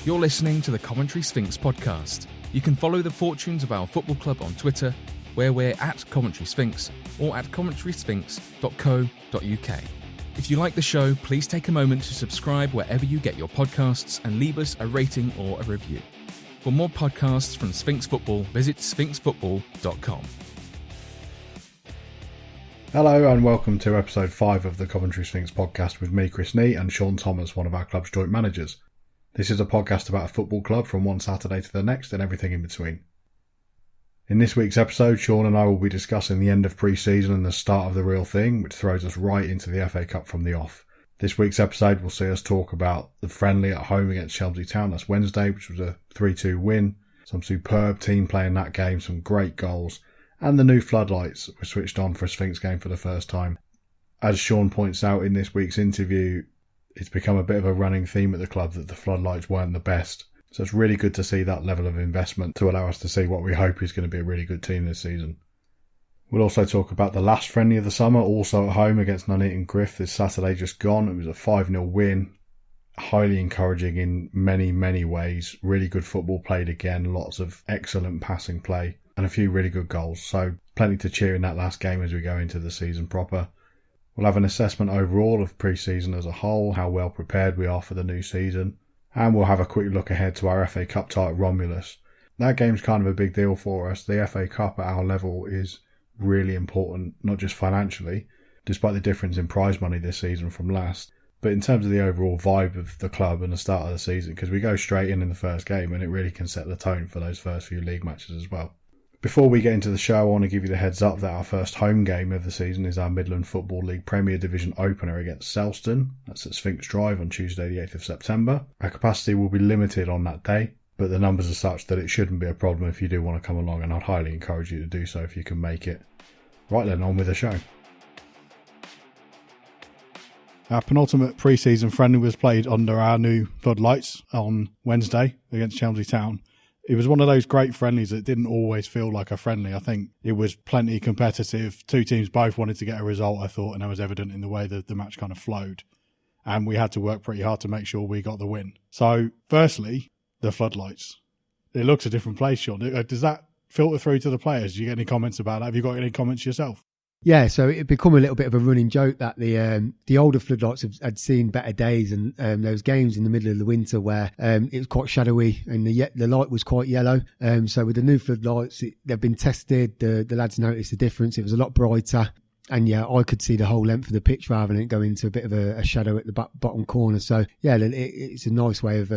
You're listening to the Coventry Sphinx podcast. You can follow the fortunes of our football club on Twitter, where we're at Coventry Sphinx or at coventrysphinx.co.uk. If you like the show, please take a moment to subscribe wherever you get your podcasts and leave us a rating or a review. For more podcasts from Sphinx Football, visit sphinxfootball.com. Hello and welcome to episode 5 of the Coventry Sphinx podcast with me, Chris Nee, and Shaun Thomas, one of our club's joint managers. This is a podcast about a football club from one Saturday to the next and everything in between. In this week's episode, Shaun and I will be discussing the end of pre-season and the start of the real thing, which throws us right into the FA Cup from the off. This week's episode will see us talk about the friendly at home against Chelmsley Town. That's Wednesday, which was a 3-2 win. Some superb team play in that game, some great goals, and the new floodlights were switched on for a Sphinx game for the first time. As Shaun points out in this week's interview, it's become a bit of a running theme at the club that the floodlights weren't the best. So it's really good to see that level of investment to allow us to see what we hope is going to be a really good team this season. We'll also talk about the last friendly of the summer, also at home against Nuneaton Griff this Saturday just gone. It was a 5-0 win. Highly encouraging in many, many ways. Really good football played again. Lots of excellent passing play and a few really good goals. So plenty to cheer in that last game as we go into the season proper. We'll have an assessment overall of pre-season as a whole, how well prepared we are for the new season. And we'll have a quick look ahead to our FA Cup tie at Romulus. That game's kind of a big deal for us. The FA Cup at our level is really important, not just financially, despite the difference in prize money this season from last, but in terms of the overall vibe of the club and the start of the season, because we go straight in the first game and it really can set the tone for those first few league matches as well. Before we get into the show, I want to give you the heads up that our first home game of the season is our Midland Football League Premier Division opener against Selston. That's at Sphinx Drive on Tuesday the 8th of September. Our capacity will be limited on that day, but the numbers are such that it shouldn't be a problem if you do want to come along, and I'd highly encourage you to do so if you can make it. Right then, on with the show. Our penultimate pre-season friendly was played under our new floodlights on Wednesday against Chelmsley Town. It was one of those great friendlies that didn't always feel like a friendly. I think it was plenty competitive. Two teams both wanted to get a result, I thought, and that was evident in the way that the match kind of flowed. And we had to work pretty hard to make sure we got the win. So, firstly, the floodlights. It looks a different place, Shaun. Does that filter through to the players? Do you get any comments about that? Have you got any comments yourself? Yeah, so it become a little bit of a running joke that the older floodlights had seen better days, and there was games in the middle of the winter where it was quite shadowy and the light was quite yellow. So with the new floodlights, they've been tested. The lads noticed the difference. It was a lot brighter, and yeah, I could see the whole length of the pitch rather than it going into a bit of a shadow at the bottom corner. So yeah, it's a nice way of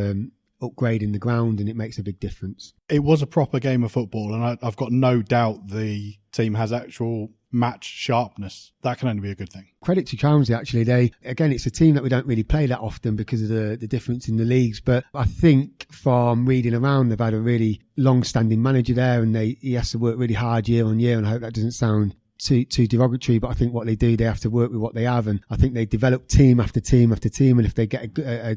upgrading the ground, and it makes a big difference. It was a proper game of football, and I've got no doubt the team has actual match sharpness. That can only be a good thing. Credit to Chelmsley, actually. It's a team that we don't really play that often because of the difference in the leagues, but I think from reading around, they've had a really long-standing manager there, and he has to work really hard year on year, and I hope that doesn't sound too derogatory, but I think what they do, they have to work with what they have, and I think they develop team after team after team, and if they get a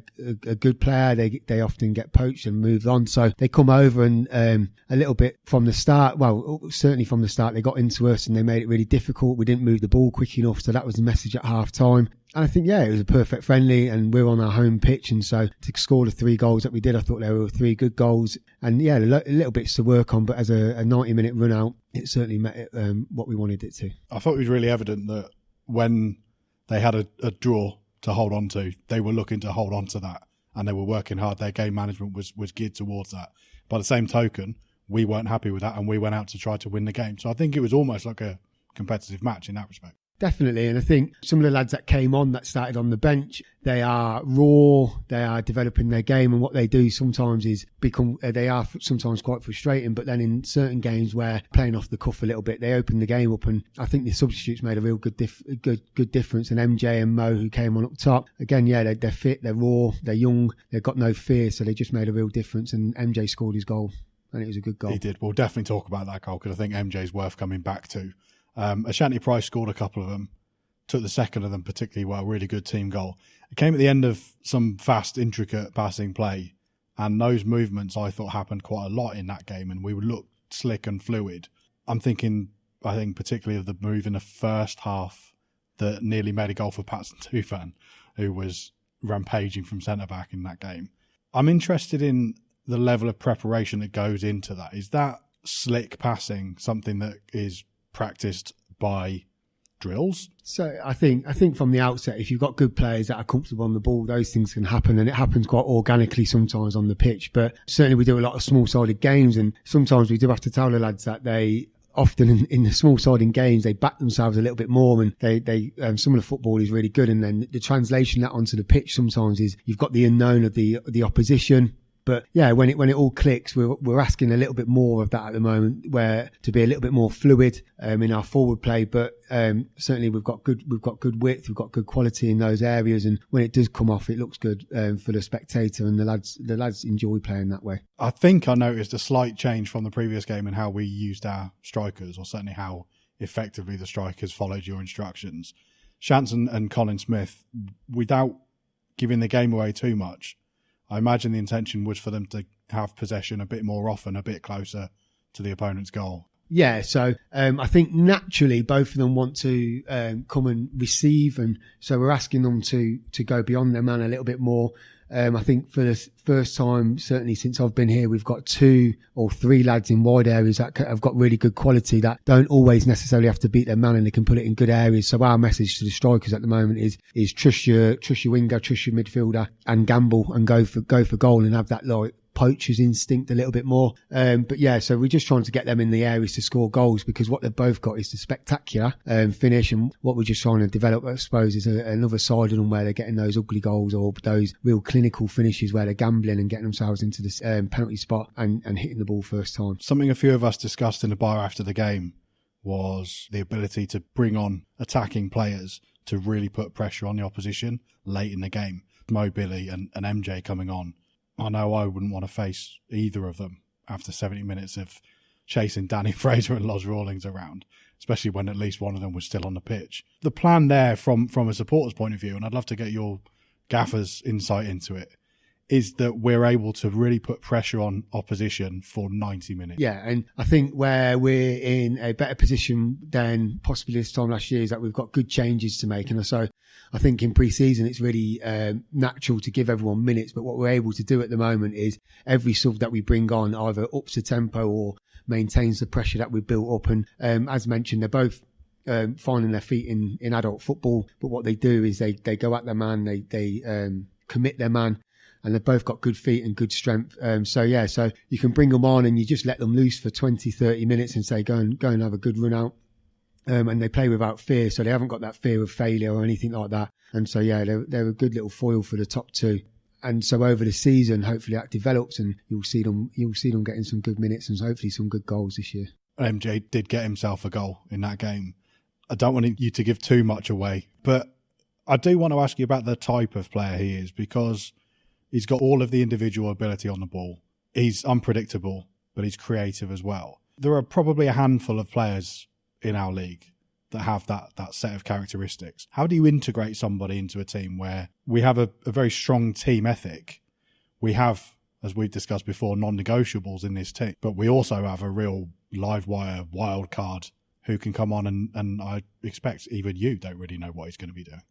good player, they often get poached and moved on. So they come over and a little bit from the start, well, certainly from the start, they got into us and they made it really difficult. We didn't move the ball quick enough, so that was the message at half time. And I think, yeah, it was a perfect friendly, and we're on our home pitch, and so to score the 3 goals that we did, I thought there were 3 good goals, and yeah, a little bits to work on, but as a 90-minute run out, it certainly met it, what we wanted it to. I thought it was really evident that when they had a draw to hold on to, they were looking to hold on to that, and they were working hard. Their game management was geared towards that. By the same token, we weren't happy with that, and we went out to try to win the game. So I think it was almost like a competitive match in that respect. Definitely, and I think some of the lads that came on that started on the bench, they are raw, they are developing their game, and what they do sometimes is they are sometimes quite frustrating, but then in certain games where playing off the cuff a little bit, they open the game up, and I think the substitutes made a real good difference, and MJ and Mo, who came on up top, again, yeah, they're fit, they're raw, they're young, they've got no fear, so they just made a real difference, and MJ scored his goal, and it was a good goal. He did. We'll definitely talk about that goal, because I think MJ's worth coming back to. Ashanti Price scored a couple of them, took the second of them particularly well, really good team goal. It came at the end of some fast, intricate passing play, and those movements I thought happened quite a lot in that game, and we looked slick and fluid. I think particularly of the move in the first half that nearly made a goal for Patson Tufan, who was rampaging from centre-back in that game. I'm interested in the level of preparation that goes into that. Is that slick passing something that is practiced by drills? So I think from the outset, if you've got good players that are comfortable on the ball, those things can happen, and it happens quite organically sometimes on the pitch. But certainly we do a lot of small-sided games, and sometimes we do have to tell the lads that they often in the small-sided games they back themselves a little bit more, and they some of the football is really good, and then the translation that onto the pitch sometimes is you've got the unknown of the opposition. But yeah, when it all clicks, we're asking a little bit more of that at the moment, where to be a little bit more fluid in our forward play. But certainly we've got good width, we've got good quality in those areas, and when it does come off, it looks good for the spectator, and the lads enjoy playing that way. I think I noticed a slight change from the previous game in how we used our strikers, or certainly how effectively the strikers followed your instructions. Shanson and Colin Smith, without giving the game away too much, I imagine the intention was for them to have possession a bit more often, a bit closer to the opponent's goal. Yeah, so I think naturally both of them want to come and receive, and so we're asking them to go beyond their man a little bit more. I think for the first time, certainly since I've been here, we've got 2 or 3 lads in wide areas that have got really good quality, that don't always necessarily have to beat their man, and they can put it in good areas. So our message to the strikers at the moment is trust your winger, trust your midfielder, and gamble and go for goal, and have that like poacher's instinct a little bit more. But yeah, so we're just trying to get them in the areas to score goals, because what they've both got is the spectacular finish, and what we're just trying to develop, I suppose, is another side of them where they're getting those ugly goals, or those real clinical finishes where they're gambling and getting themselves into this penalty spot and hitting the ball first time. Something a few of us discussed in the bar after the game was the ability to bring on attacking players to really put pressure on the opposition late in the game. Mo Billy and MJ coming on, I know I wouldn't want to face either of them after 70 minutes of chasing Danny Fraser and Loz Rawlings around, especially when at least one of them was still on the pitch. The plan there from a supporter's point of view, and I'd love to get your gaffer's insight into it, is that we're able to really put pressure on opposition for 90 minutes. Yeah, and I think where we're in a better position than possibly this time last year is that we've got good changes to make. And so I think in pre-season it's really natural to give everyone minutes, but what we're able to do at the moment is every sub that we bring on either ups the tempo or maintains the pressure that we've built up. And as mentioned, they're both finding their feet in adult football, but what they do is they go at their man, they commit their man, and they've both got good feet and good strength. So you can bring them on and you just let them loose for 20, 30 minutes and say, go and have a good run out. And they play without fear, so they haven't got that fear of failure or anything like that. And so, yeah, they're a good little foil for the top 2. And so over the season, hopefully that develops, and you'll see them getting some good minutes and hopefully some good goals this year. MJ did get himself a goal in that game. I don't want you to give too much away, but I do want to ask you about the type of player he is, because he's got all of the individual ability on the ball. He's unpredictable, but he's creative as well. There are probably a handful of players in our league that have that set of characteristics. How do you integrate somebody into a team where we have a very strong team ethic? We have, as we've discussed before, non-negotiables in this team, but we also have a real live wire wild card who can come on and I expect even you don't really know what he's going to be doing.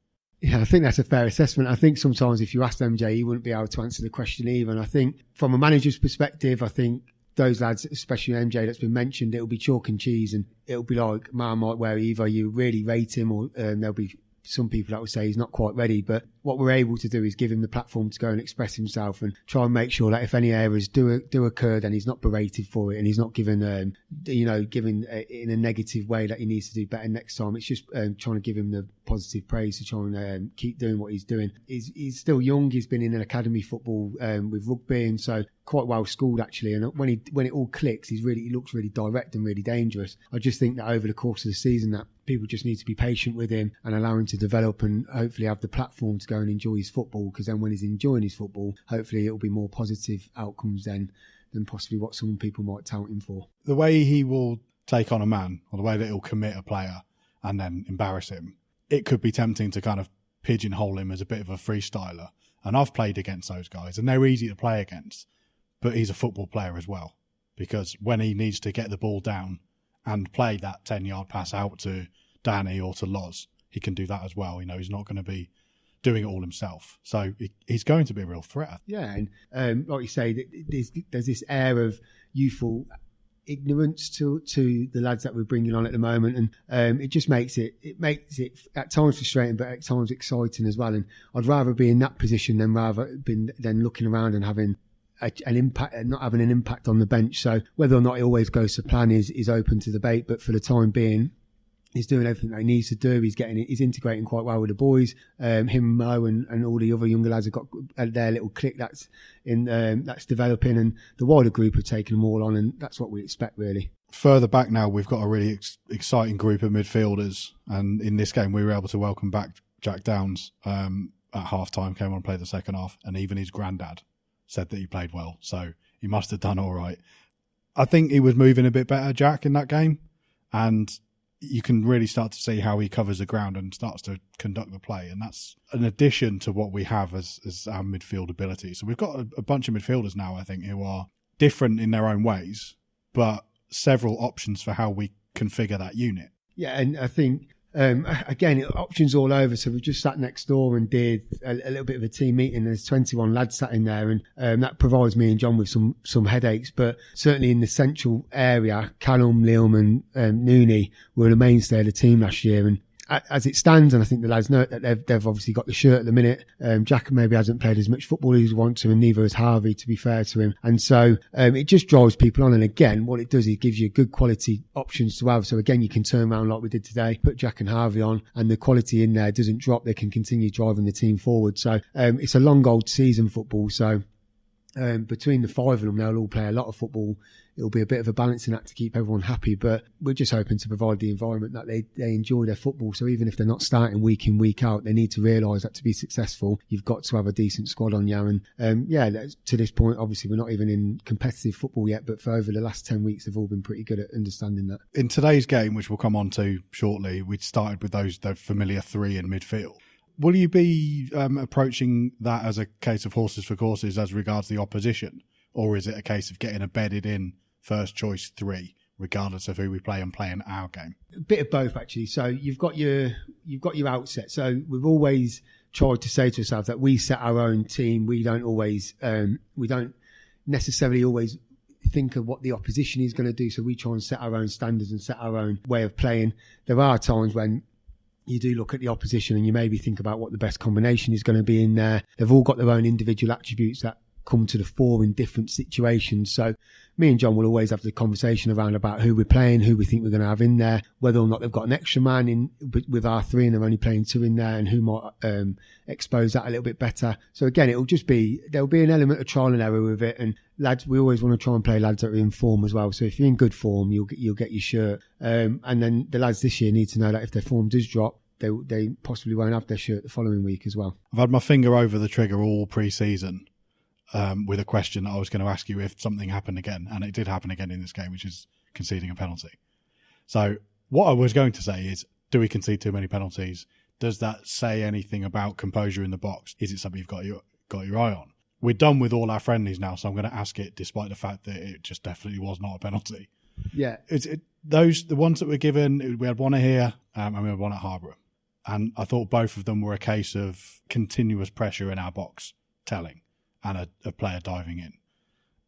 Yeah, I think that's a fair assessment. I think sometimes if you asked MJ, he wouldn't be able to answer the question either. And I think from a manager's perspective, I think those lads, especially MJ that's been mentioned, it'll be chalk and cheese, and it'll be like Marmite, where either you really rate him or there'll be some people that will say he's not quite ready. But what we're able to do is give him the platform to go and express himself and try and make sure that if any errors do occur, then he's not berated for it and he's not given given in a negative way that he needs to do better next time. It's just trying to give him the positive praise to try and keep doing what he's doing. He's still young. He's been in an academy football with rugby, and so quite well schooled actually. And when it all clicks, he looks really direct and really dangerous. I just think that over the course of the season, that people just need to be patient with him and allow him to develop and hopefully have the platform to go and enjoy his football, because then when he's enjoying his football, hopefully it'll be more positive outcomes than possibly what some people might tout him for. The way he will take on a man, or the way that he'll commit a player and then embarrass him, it could be tempting to kind of pigeonhole him as a bit of a freestyler. And I've played against those guys and they're easy to play against, but he's a football player as well, because when he needs to get the ball down and play that 10-yard pass out to Danny or to Loz, he can do that as well. He's not going to be doing it all himself. So he's going to be a real threat. Yeah, and like you say, there's this air of youthful ignorance to the lads that we're bringing on at the moment, and it just makes it at times frustrating, but at times exciting as well. And I'd rather be in that position than looking around and having an impact, not having an impact on the bench. So whether or not it always goes to plan is open to debate, but for the time being, he's doing everything that he needs to do. He's integrating quite well with the boys. Him, Mo, and all the other younger lads have got their little clique that's developing, and the wider group are taking them all on, and that's what we expect, really. Further back now, we've got a really exciting group of midfielders, and in this game we were able to welcome back Jack Downs at half-time, came on and played the second half, and even his granddad said that he played well, so he must have done all right. I think he was moving a bit better, Jack, in that game, and you can really start to see how he covers the ground and starts to conduct the play. And that's an addition to what we have as our midfield ability. So we've got a bunch of midfielders now, I think, who are different in their own ways, but several options for how we configure that unit. Yeah, and I think, again, options all over. So we've just sat next door and did a little bit of a team meeting. There's 21 lads sat in there, and that provides me and John with some headaches. But certainly in the central area, Callum, Liam and Nooney were the mainstay of the team last year. And as it stands, and I think the lads know that they've obviously got the shirt at the minute. Jack maybe hasn't played as much football as he wants to, and neither has Harvey, to be fair to him. And so it just drives people on. And again, what it does, it gives you good quality options to have. So again, you can turn around like we did today, put Jack and Harvey on, and the quality in there doesn't drop. They can continue driving the team forward. So it's a long old season football. So between the five of them, they'll all play a lot of football. It'll be a bit of a balancing act to keep everyone happy, but we're just hoping to provide the environment that they enjoy their football. So even if they're not starting week in, week out, they need to realise that to be successful, you've got to have a decent squad on you. And to this point, obviously we're not even in competitive football yet, but for over the last 10 weeks, they've all been pretty good at understanding that. In today's game, which we'll come on to shortly, we started with the familiar three in midfield. Will you be approaching that as a case of horses for courses as regards the opposition? Or is it a case of getting embedded in first choice three, regardless of who we play and playing our game? A bit of both, actually. So you've got your outset. So we've always tried to say to ourselves that we set our own team. We don't necessarily always think of what the opposition is going to do. So we try and set our own standards and set our own way of playing. There are times when you do look at the opposition and you maybe think about what the best combination is going to be in there. They've all got their own individual attributes that come to the fore in different situations. So me and John will always have the conversation around about who we're playing, who we think we're going to have in there, whether or not they've got an extra man in with our three and they're only playing two in there, and who might expose that a little bit better. So again, there'll be an element of trial and error with it. And lads, we always want to try and play lads that are in form as well. So if you're in good form, you'll get your shirt. And then the lads this year need to know that if their form does drop, they possibly won't have their shirt the following week as well. I've had my finger over the trigger all pre-season with a question that I was going to ask you if something happened again, and it did happen again in this game, which is conceding a penalty. So what I was going to say is, do we concede too many penalties? Does that say anything about composure in the box? Is it something you've got your eye on? We're done with all our friendlies now, so I'm going to ask it despite the fact that it just definitely was not a penalty. Yeah. The ones that were given, we had one here and we had one at Harborough. And I thought both of them were a case of continuous pressure in our box, telling, and a player diving in.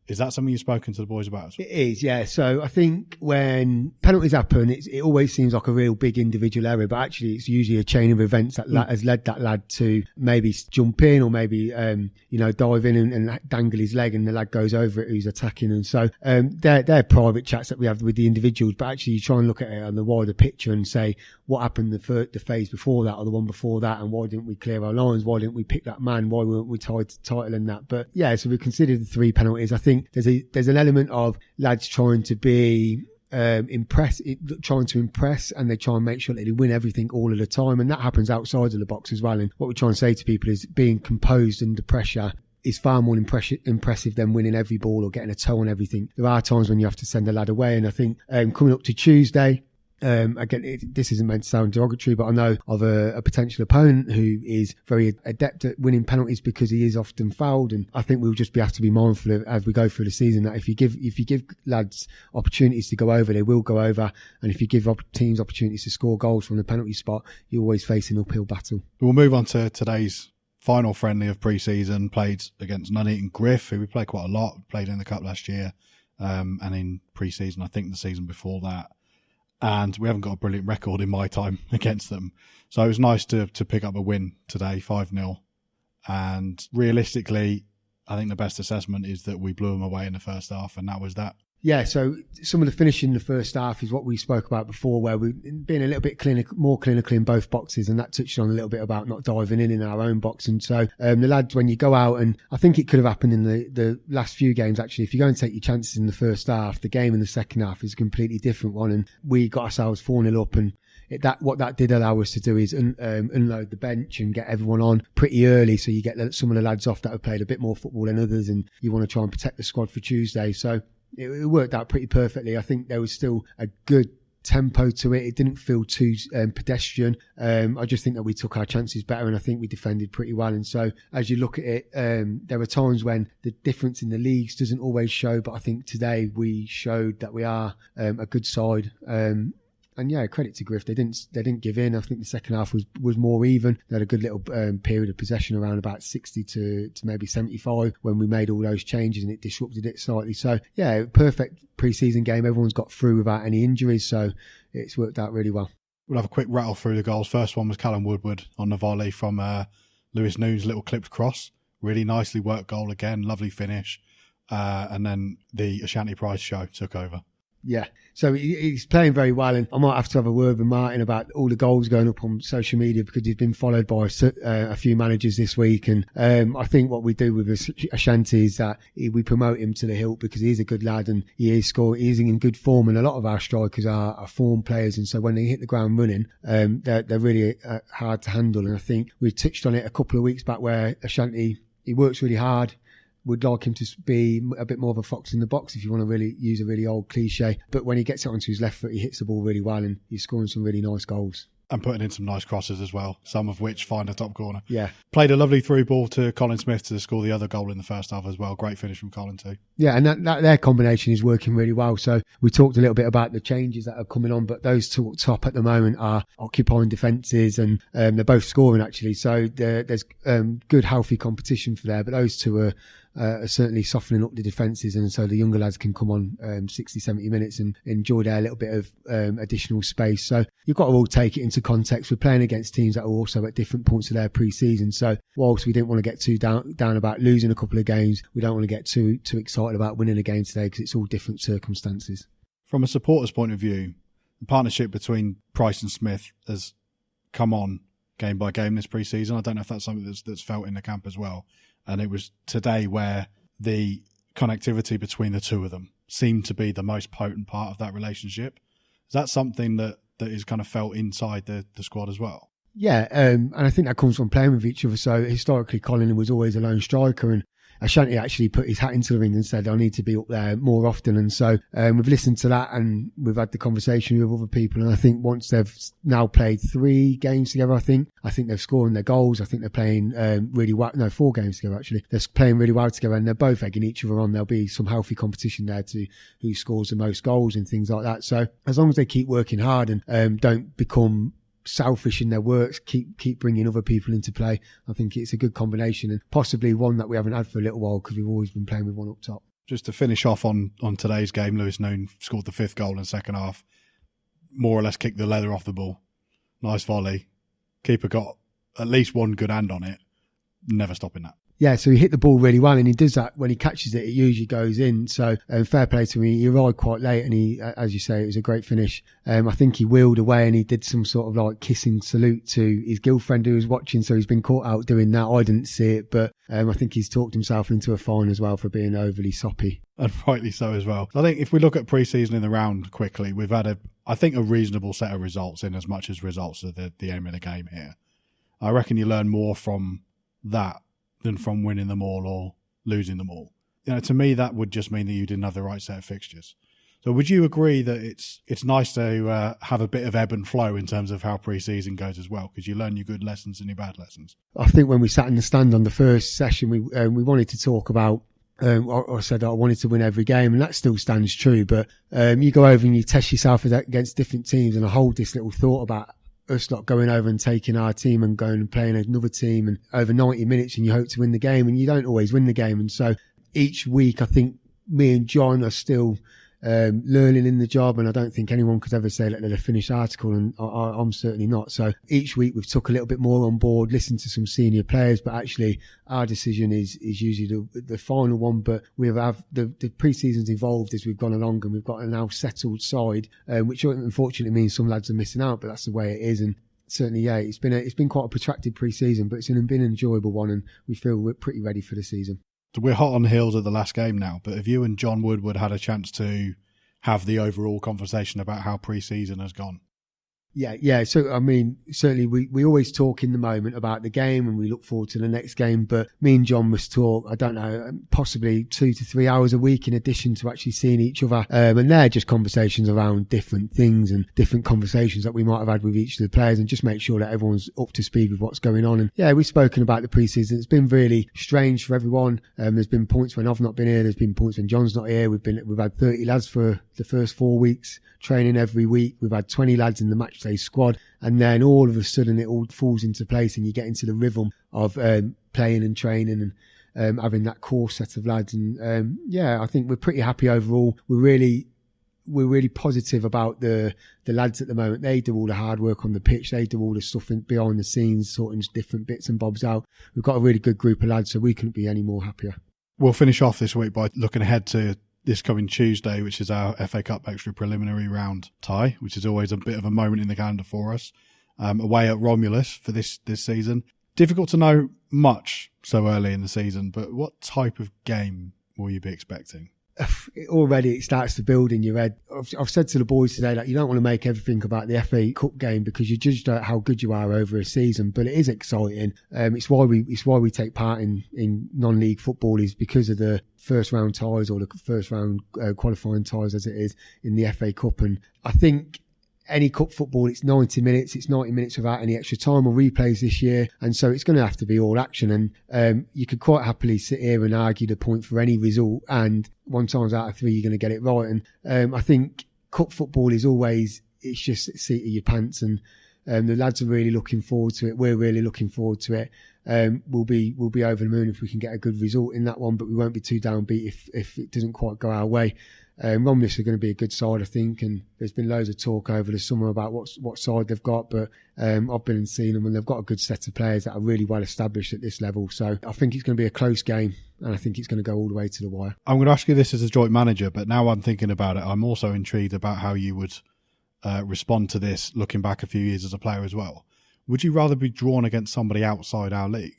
Is that something you've spoken to the boys about? It is, yeah. So I think when penalties happen, it always seems like a real big individual error, but actually it's usually a chain of events that has led that lad to maybe jump in or maybe, dive in and dangle his leg, and the lad goes over it who's attacking. And so they're private chats that we have with the individuals, but actually you try and look at it on the wider picture and say, what happened the phase before that or the one before that, and why didn't we clear our lines? Why didn't we pick that man? Why weren't we tied to title and that? But yeah, so we considered the 3 penalties. I think there's an element of lads trying to be trying to impress, and they try and make sure that they win everything all of the time, and that happens outside of the box as well. And what we try and say to people is being composed under pressure is far more impressive than winning every ball or getting a toe on everything. There are times when you have to send a lad away, and I think coming up to Tuesday, Again, this isn't meant to sound derogatory, but I know of a potential opponent who is very adept at winning penalties because he is often fouled. And I think we'll just have to be mindful of, as we go through the season, that if you give lads opportunities to go over, they will go over. And if you give teams opportunities to score goals from the penalty spot, you're always facing an uphill battle. We'll move on to today's final friendly of pre-season, played against Nuneaton Griff, who we played quite a lot, played in the Cup last year, and in pre-season, I think the season before that. And we haven't got a brilliant record in my time against them. So it was nice to pick up a win today, 5-0. And realistically, I think the best assessment is that we blew them away in the first half, and that was that. Yeah, so some of the finishing in the first half is what we spoke about before, where we've been a little bit more clinical in both boxes, and that touched on a little bit about not diving in our own box. And so the lads, when you go out, and I think it could have happened in the last few games, actually, if you go and take your chances in the first half, the game in the second half is a completely different one. And we got ourselves 4-0 up, and what that did allow us to do is unload the bench and get everyone on pretty early, so you get some of the lads off that have played a bit more football than others, and you want to try and protect the squad for Tuesday. So it worked out pretty perfectly. I think there was still a good tempo to it. It didn't feel too pedestrian. I just think that we took our chances better, and I think we defended pretty well. And so as you look at it, there are times when the difference in the leagues doesn't always show, but I think today we showed that we are a good side. And yeah, credit to Griff. They didn't give in. I think the second half was more even. They had a good little period of possession around about 60 to maybe 75 when we made all those changes, and it disrupted it slightly. So yeah, perfect pre-season game. Everyone's got through without any injuries, so it's worked out really well. We'll have a quick rattle through the goals. First one was Callum Woodward on the volley from Lewis Noon's little clipped cross. Really nicely worked goal again. Lovely finish. And then the Ashanti Prize show took over. Yeah, so he's playing very well, and I might have to have a word with Martin about all the goals going up on social media, because he's been followed by a few managers this week. And I think what we do with Ashanti is that we promote him to the hilt, because he is a good lad and he is in good form. And a lot of our strikers are form players, and so when they hit the ground running, they're really hard to handle. And I think we touched on it a couple of weeks back, where Ashanti, he works really hard. Would like him to be a bit more of a fox in the box, if you want to really use a really old cliche. But when he gets it onto his left foot, he hits the ball really well, and he's scoring some really nice goals. And putting in some nice crosses as well, some of which find a top corner. Yeah. Played a lovely through ball to Colin Smith to score the other goal in the first half as well. Great finish from Colin too. Yeah, and that their combination is working really well. So we talked a little bit about the changes that are coming on, but those two up top at the moment are occupying defences, and they're both scoring actually. So there's good, healthy competition for there. But those two are certainly softening up the defences, and so the younger lads can come on 60, 70 minutes and enjoy their little bit of additional space. So you've got to all take it into context. We're playing against teams that are also at different points of their pre-season. So whilst we didn't want to get too down about losing a couple of games, we don't want to get too excited about winning a game today, because it's all different circumstances. From a supporter's point of view, the partnership between Price and Smith has come on game by game this pre-season. I don't know if that's something that's felt in the camp as well. And it was today where the connectivity between the two of them seemed to be the most potent part of that relationship. Is that something that is kind of felt inside the squad as well? Yeah, and I think that comes from playing with each other. So historically, Colin was always a lone striker, and Ashanti actually put his hat into the ring and said, I need to be up there more often. And so we've listened to that, and we've had the conversation with other people. And I think once they've now played 3 games together, I think they're scoring their goals. I think they're playing really well. No, 4 games together, actually. They're playing really well together, and they're both egging each other on. There'll be some healthy competition there to who scores the most goals and things like that. So as long as they keep working hard and don't become selfish in their works, keep bringing other people into play, I think it's a good combination, and possibly one that we haven't had for a little while, because we've always been playing with one up top. Just to finish off on today's game, Lewis Noon scored the 5th goal in the second half, more or less kicked the leather off the ball. Nice volley. Keeper got at least one good hand on it, never stopping that. Yeah, so he hit the ball really well, and he does that when he catches it, it usually goes in. So fair play to him. He arrived quite late, and he, as you say, it was a great finish. I think he wheeled away and he did some sort of like kissing salute to his girlfriend who was watching, so he's been caught out doing that. I didn't see it, but I think he's talked himself into a fine as well for being overly soppy. And rightly so as well. I think if we look at pre-season in the round quickly, we've had a reasonable set of results, in as much as results are the aim of the game here. I reckon you learn more from that than from winning them all or losing them all. To me, that would just mean that you didn't have the right set of fixtures. So would you agree that it's nice to have a bit of ebb and flow in terms of how pre-season goes as well? Because you learn your good lessons and your bad lessons. I think when we sat in the stand on the first session, we wanted to talk about, I said I wanted to win every game, and that still stands true. But you go over and you test yourself against different teams, and I hold this little thought about us not going over and taking our team and going and playing another team and over 90 minutes, and you hope to win the game, and you don't always win the game. And so each week, I think me and John are still learning in the job, and I don't think anyone could ever say that they're a finished article, and I'm certainly not. So each week we've took a little bit more on board, listened to some senior players, but actually our decision is usually the final one. But we have the pre-season's evolved as we've gone along, and we've got a now settled side, which unfortunately means some lads are missing out, but that's the way it is. And certainly, yeah, it's been quite a protracted pre-season, but it's been an enjoyable one, and we feel we're pretty ready for the season. We're hot on the heels of the last game now, but have you and John Woodward had a chance to have the overall conversation about how pre-season has gone? Yeah. So, I mean, certainly we always talk in the moment about the game, and we look forward to the next game. But me and John must talk, I don't know, possibly 2 to 3 hours a week in addition to actually seeing each other. And they're just conversations around different things and different conversations that we might have had with each of the players, and just make sure that everyone's up to speed with what's going on. And yeah, we've spoken about the pre-season. It's been really strange for everyone. There's been points when I've not been here. There's been points when John's not here. We've had 30 lads for the first 4 weeks training every week. We've had 20 lads in the match day squad, and then all of a sudden it all falls into place, and you get into the rhythm of playing and training and having that core set of lads. And yeah, I think we're pretty happy overall. We're really positive about the lads at the moment. They do all the hard work on the pitch. They do all the stuff behind the scenes, sorting different bits and bobs out. We've got a really good group of lads, so we couldn't be any more happier. We'll finish off this week by looking ahead to this coming Tuesday, which is our FA Cup extra preliminary round tie, which is always a bit of a moment in the calendar for us, away at Romulus for this season. Difficult to know much so early in the season, but what type of game will you be expecting? Already it starts to build in your head. I've said to the boys today that you don't want to make everything about the FA Cup game, because you judge how good you are over a season, but it is exciting. It's why we take part in non-league football, is because of the first round ties, or the first round qualifying ties as it is in the FA Cup. And I think any cup football, it's 90 minutes. It's 90 minutes without any extra time or replays this year. And so it's going to have to be all action. And you could quite happily sit here and argue the point for any result, and 1 times out of 3, you're going to get it right. And I think cup football is always, it's just a seat of your pants. And the lads are really looking forward to it. We're really looking forward to it. We'll be over the moon if we can get a good result in that one, but we won't be too downbeat if it doesn't quite go our way. Romulus are going to be a good side, I think, and there's been loads of talk over the summer about what side they've got, but I've been and seen them, and they've got a good set of players that are really well established at this level. So I think it's going to be a close game, and I think it's going to go all the way to the wire. I'm going to ask you this as a joint manager, but now I'm thinking about it, I'm also intrigued about how you would respond to this looking back a few years as a player as well. Would you rather be drawn against somebody outside our league?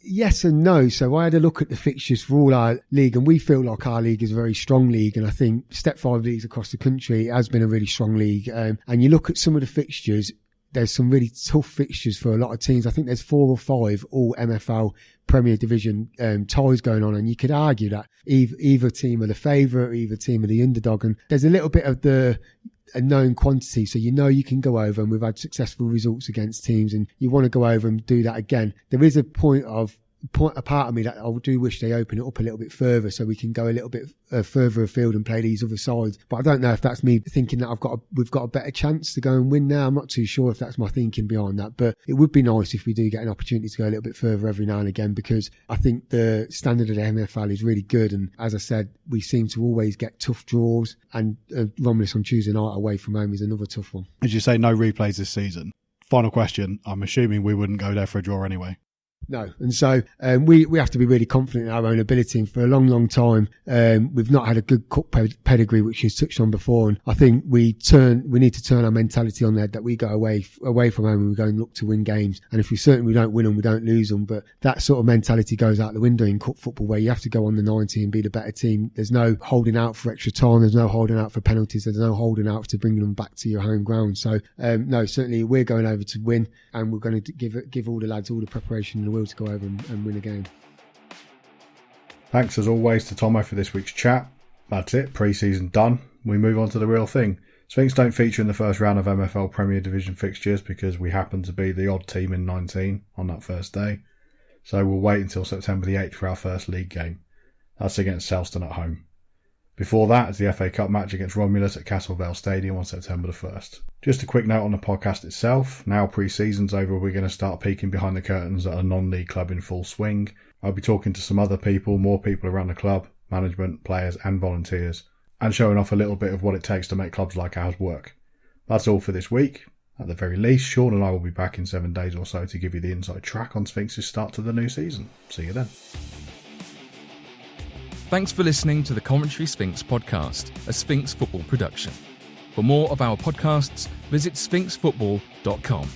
Yes and no. So I had a look at the fixtures for all our league, and we feel like our league is a very strong league. And I think Step 5 leagues across the country, it has been a really strong league. And you look at some of the fixtures, there's some really tough fixtures for a lot of teams. I think there's 4 or 5 all MFL Premier Division ties going on, and you could argue that either team are the favourite, either team are the underdog. And there's a little bit of a known quantity, so you can go over, and we've had successful results against teams, and you want to go over and do that again. There is a part of me that I do wish they open it up a little bit further, so we can go a little bit further afield and play these other sides. But I don't know if that's me thinking that we've got a better chance to go and win now. I'm not too sure if that's my thinking behind that, but it would be nice if we do get an opportunity to go a little bit further every now and again, because I think the standard of the MFL is really good. And as I said, we seem to always get tough draws, and Romulus on Tuesday night away from home is another tough one. As you say, no replays this season. Final question. I'm assuming we wouldn't go there for a draw anyway. No. And so we have to be really confident in our own ability. And for a long, long time, we've not had a good cup pedigree, which is touched on before. And I think we need to turn our mentality on that we go away from home and we go and look to win games. And if we don't win them, we don't lose them. But that sort of mentality goes out the window in cup football, where you have to go on the 90 and be the better team. There's no holding out for extra time. There's no holding out for penalties. There's no holding out to bringing them back to your home ground. So, no, certainly we're going over to win, and we're going to give all the lads all the preparation in the will to go over and win a game. Thanks as always to Tomo for this week's chat. That's it, pre-season done. We move on to the real thing. Sphinx don't feature in the first round of MFL Premier Division fixtures because we happen to be the odd team in 19 on that first day. So we'll wait until September the 8th for our first league game. That's against Selston at home. Before that is the FA Cup match against Romulus at Castle Vale Stadium on September the 1st. Just a quick note on the podcast itself. Now pre-season's over, we're going to start peeking behind the curtains at a non-league club in full swing. I'll be talking to some other people, more people around the club, management, players and volunteers, and showing off a little bit of what it takes to make clubs like ours work. That's all for this week. At the very least, Shaun and I will be back in 7 days or so to give you the inside track on Sphinx's start to the new season. See you then. Thanks for listening to the Coventry Sphinx podcast, a Sphinx Football production. For more of our podcasts, visit sphinxfootball.com.